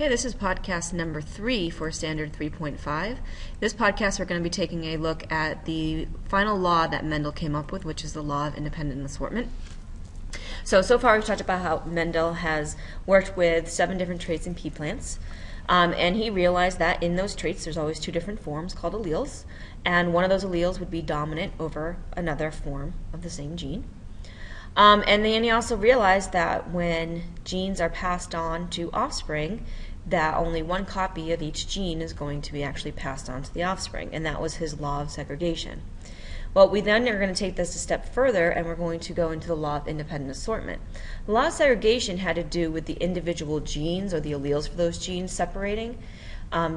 Okay, this is podcast number 3 for Standard 3.5. This podcast we're going to be taking a look at the final law that Mendel came up with, which is the law of independent assortment. So far we've talked about how Mendel has worked with 7 different traits in pea plants. And he realized that in those traits there's always 2 different forms called alleles, and one of those alleles would be dominant over another form of the same gene. And then he also realized that when genes are passed on to offspring, that only one copy of each gene is going to be actually passed on to the offspring, and that was his law of segregation. Well, we then are going to take this a step further, and we're going to go into the law of independent assortment. The law of segregation had to do with the individual genes, or the alleles for those genes, separating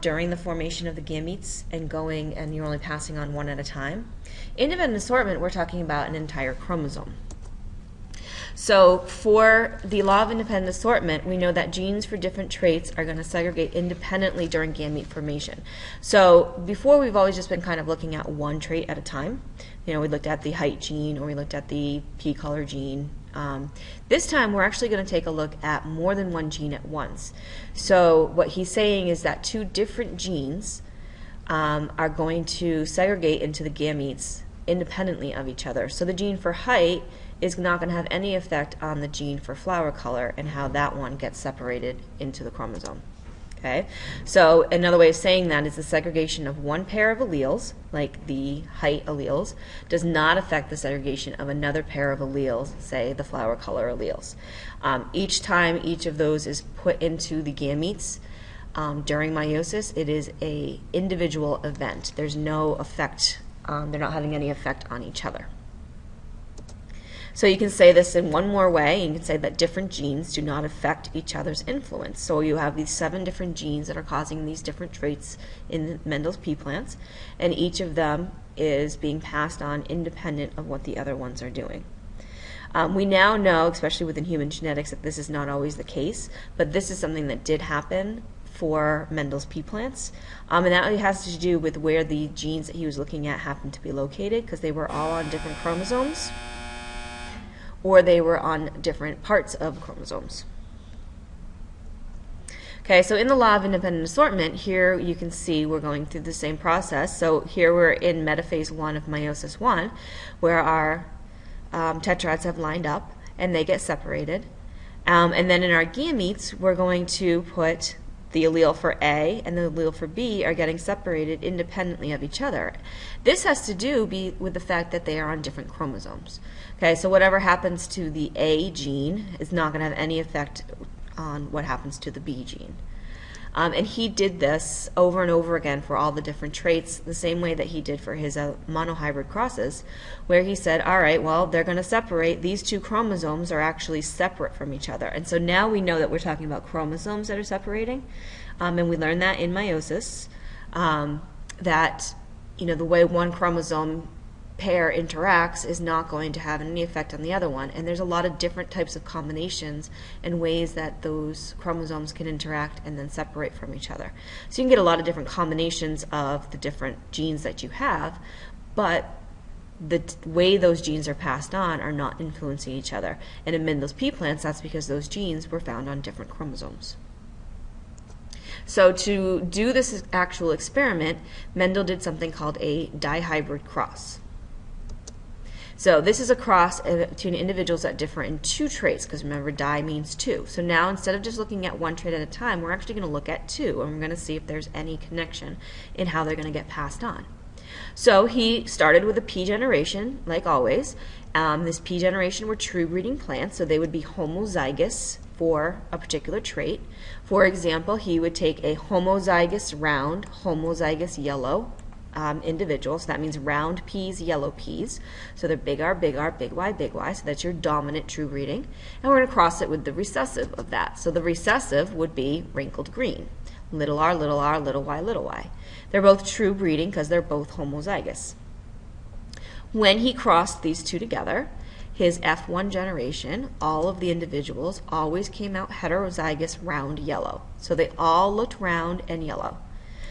during the formation of the gametes and you're only passing on one at a time. Independent assortment, we're talking about an entire chromosome. So for the law of independent assortment, we know that genes for different traits are going to segregate independently during gamete formation. So before, we've always just been kind of looking at one trait at a time. We looked at the height gene, or we looked at the pea color gene. This time we're actually going to take a look at more than one gene at once. So what he's saying is that 2 different genes are going to segregate into the gametes independently of each other. So the gene for height is not going to have any effect on the gene for flower color and how that one gets separated into the chromosome. Okay, so another way of saying that is the segregation of one pair of alleles, like the height alleles, does not affect the segregation of another pair of alleles, say the flower color alleles. Each time each of those is put into the gametes during meiosis, it is an individual event. There's no effect, they're not having any effect on each other. So you can say this in one more way. You can say that different genes do not affect each other's influence. So you have these 7 different genes that are causing these different traits in Mendel's pea plants, and each of them is being passed on independent of what the other ones are doing. We now know, especially within human genetics, that this is not always the case, but this is something that did happen for Mendel's pea plants, and that has to do with where the genes that he was looking at happened to be located, because they were all on different chromosomes, or they were on different parts of chromosomes. Okay, so in the law of independent assortment, here you can see we're going through the same process. So here we're in metaphase 1 of meiosis 1, where our tetrads have lined up and they get separated. And then in our gametes, we're going to put the allele for A and the allele for B are getting separated independently of each other. This has to do with the fact that they are on different chromosomes. Okay, so whatever happens to the A gene is not going to have any effect on what happens to the B gene. And he did this over and over again for all the different traits, the same way that he did for his monohybrid crosses, where he said, all right, well, they're going to separate. These 2 chromosomes are actually separate from each other. And so now we know that we're talking about chromosomes that are separating. And we learned that in meiosis, that the way one chromosome pair interacts is not going to have any effect on the other one, and there's a lot of different types of combinations and ways that those chromosomes can interact and then separate from each other. So you can get a lot of different combinations of the different genes that you have, but the way those genes are passed on are not influencing each other. And in Mendel's pea plants, that's because those genes were found on different chromosomes. So to do this actual experiment, Mendel did something called a dihybrid cross. So this is a cross between individuals that differ in 2 traits, because remember, di means 2. So now instead of just looking at one trait at a time, we're actually going to look at 2, and we're going to see if there's any connection in how they're going to get passed on. So he started with a pea generation, like always. This pea generation were true breeding plants, so they would be homozygous for a particular trait. For example, he would take a homozygous round, homozygous yellow individual, so that means round peas, yellow peas. So they're big R, big R, big Y, big Y, so that's your dominant true breeding. And we're going to cross it with the recessive of that. So the recessive would be wrinkled green, little r, little r, little y, little y. They're both true breeding because they're both homozygous. When he crossed these 2 together, his F1 generation, all of the individuals always came out heterozygous round yellow. So they all looked round and yellow.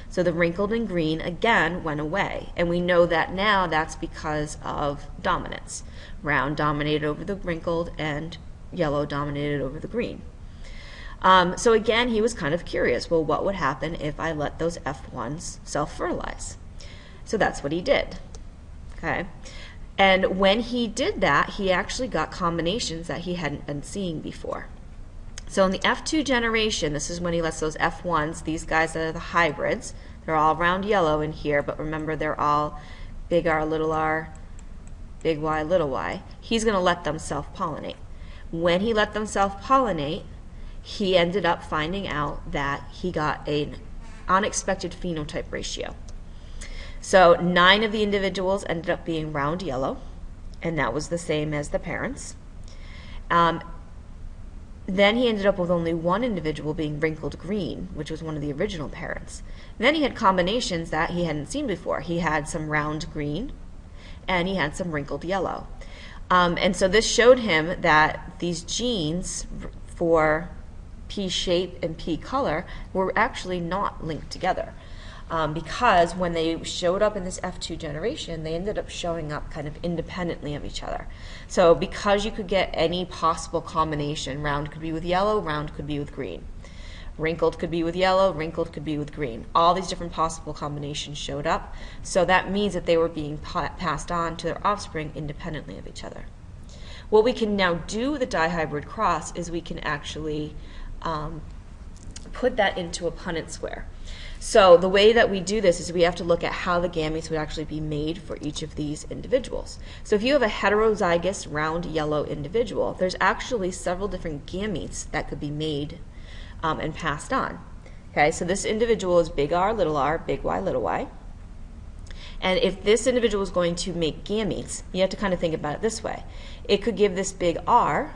So the wrinkled and green, again, went away. And we know that now that's because of dominance. Round dominated over the wrinkled and yellow dominated over the green. So again, he was kind of curious, well, what would happen if I let those F1s self-fertilize? So that's what he did. Okay. And when he did that, he actually got combinations that he hadn't been seeing before. So in the F2 generation, this is when he lets those F1s, these guys that are the hybrids, they're all round yellow in here, but remember they're all big R, little Y, little y. He's going to let them self-pollinate. When he let them self-pollinate, he ended up finding out that he got an unexpected phenotype ratio. So 9 of the individuals ended up being round yellow, and that was the same as the parents. Then he ended up with only 1 individual being wrinkled green, which was one of the original parents. Then he had combinations that he hadn't seen before. He had some round green, and he had some wrinkled yellow. And so this showed him that these genes for P shape and P color were actually not linked together. Because when they showed up in this F2 generation, they ended up showing up kind of independently of each other. So because you could get any possible combination, round could be with yellow, round could be with green. Wrinkled could be with yellow, wrinkled could be with green. All these different possible combinations showed up. So that means that they were being passed on to their offspring independently of each other. What we can now do with a dihybrid cross is we can actually put that into a Punnett square. So the way that we do this is we have to look at how the gametes would actually be made for each of these individuals. So if you have a heterozygous round yellow individual, there's actually several different gametes that could be made and passed on. Okay, so this individual is big R, big Y, little y. And if this individual is going to make gametes, you have to kind of think about it this way. It could give this big R,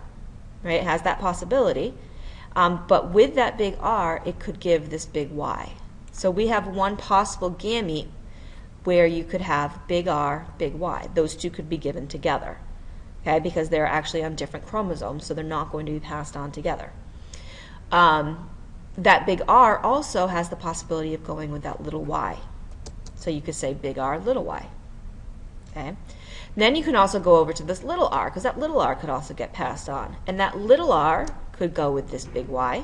right, it has that possibility, but with that big R, it could give this big Y. So we have one possible gamete where you could have big R, big Y. Those two could be given together, okay, because they're actually on different chromosomes, so they're not going to be passed on together. That big R also has the possibility of going with that little y. So you could say big R, little y. Okay. Then you can also go over to this little r, because that little r could also get passed on. And that little r could go with this big Y,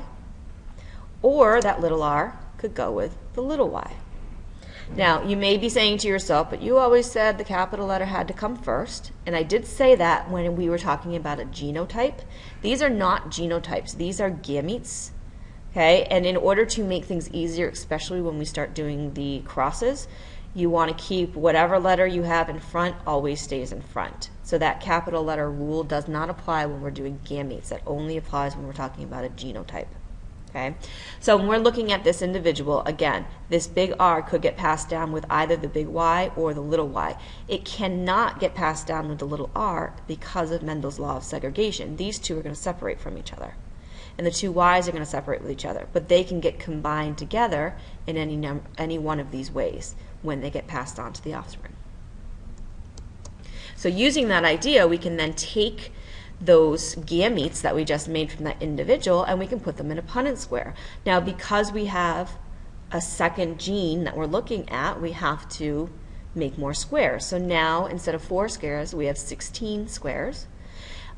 or that little r could go with the little y. Now, you may be saying to yourself, but you always said the capital letter had to come first, and I did say that when we were talking about a genotype. These are not genotypes, these are gametes, okay? And in order to make things easier, especially when we start doing the crosses, you want to keep whatever letter you have in front always stays in front. So that capital letter rule does not apply when we're doing gametes. That only applies when we're talking about a genotype. Okay, so when we're looking at this individual, again, this big R could get passed down with either the big Y or the little y. It cannot get passed down with the little r because of Mendel's law of segregation. These two are going to separate from each other. And the two y's are going to separate with each other. But they can get combined together in any one of these ways when they get passed on to the offspring. So using that idea, we can then take those gametes that we just made from that individual and we can put them in a Punnett square. Now, because we have a second gene that we're looking at, we have to make more squares. So now, instead of 4 squares, we have 16 squares.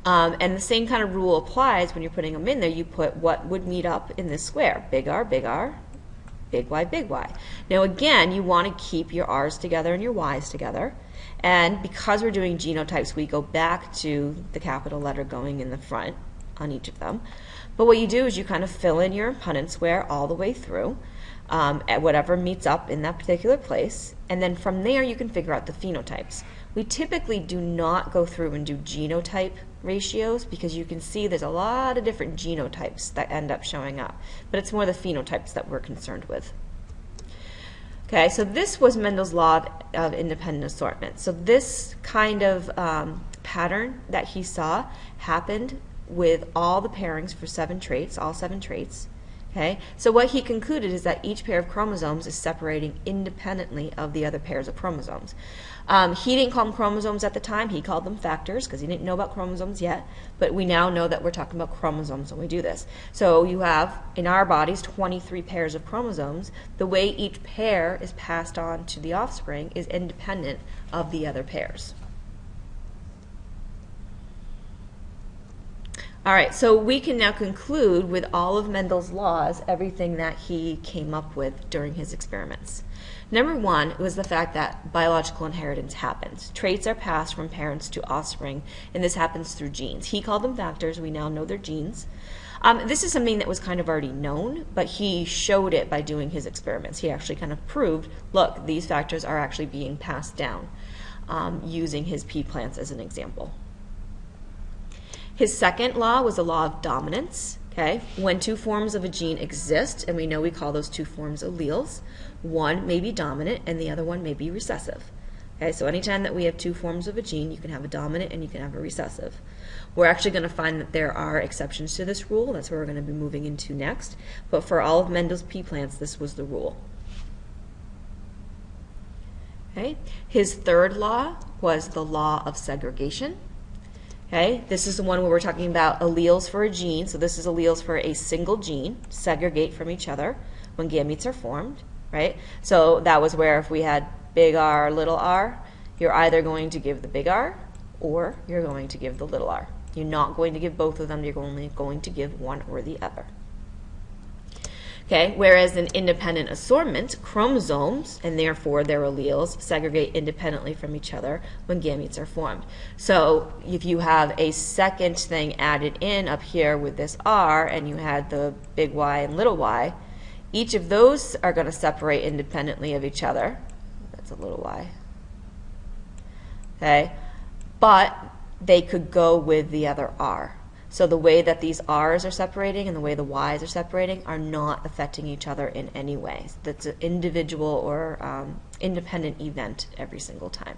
And the same kind of rule applies when you're putting them in there. You put what would meet up in this square. Big R, big Y, big Y. Now again, you want to keep your R's together and your Y's together. And because we're doing genotypes, we go back to the capital letter going in the front on each of them. But what you do is you kind of fill in your Punnett square all the way through at whatever meets up in that particular place. And then from there, you can figure out the phenotypes. We typically do not go through and do genotype ratios because you can see there's a lot of different genotypes that end up showing up. But it's more the phenotypes that we're concerned with. Okay, so this was Mendel's law of independent assortment. So this kind of pattern that he saw happened with all the pairings for 7 traits, all 7 traits. Okay, so what he concluded is that each pair of chromosomes is separating independently of the other pairs of chromosomes. He didn't call them chromosomes at the time, he called them factors because he didn't know about chromosomes yet, but we now know that we're talking about chromosomes when we do this. So you have, in our bodies, 23 pairs of chromosomes. The way each pair is passed on to the offspring is independent of the other pairs. All right, so we can now conclude with all of Mendel's laws, everything that he came up with during his experiments. Number one was the fact that biological inheritance happens. Traits are passed from parents to offspring, and this happens through genes. He called them factors. We now know they're genes. This is something that was kind of already known, but he showed it by doing his experiments. He actually kind of proved, look, these factors are actually being passed down, using his pea plants as an example. His second law was the law of dominance. Okay, when two forms of a gene exist, and we know we call those two forms alleles, one may be dominant and the other one may be recessive. Okay, so anytime that we have two forms of a gene, you can have a dominant and you can have a recessive. We're actually going to find that there are exceptions to this rule. That's what we're going to be moving into next. But for all of Mendel's pea plants, this was the rule. Okay, his third law was the law of segregation. Okay, this is the one where we're talking about alleles for a gene. So this is alleles for a single gene, segregate from each other when gametes are formed, right? So that was where if we had big R, little r, you're either going to give the big R or you're going to give the little r. You're not going to give both of them, you're only going to give one or the other. Okay, whereas in independent assortment, chromosomes, and therefore their alleles, segregate independently from each other when gametes are formed. So if you have a second thing added in up here with this R, and you had the big Y and little y, each of those are going to separate independently of each other. That's a little y. Okay, but they could go with the other R. So the way that these R's are separating and the way the Y's are separating are not affecting each other in any way. That's an individual or independent event every single time.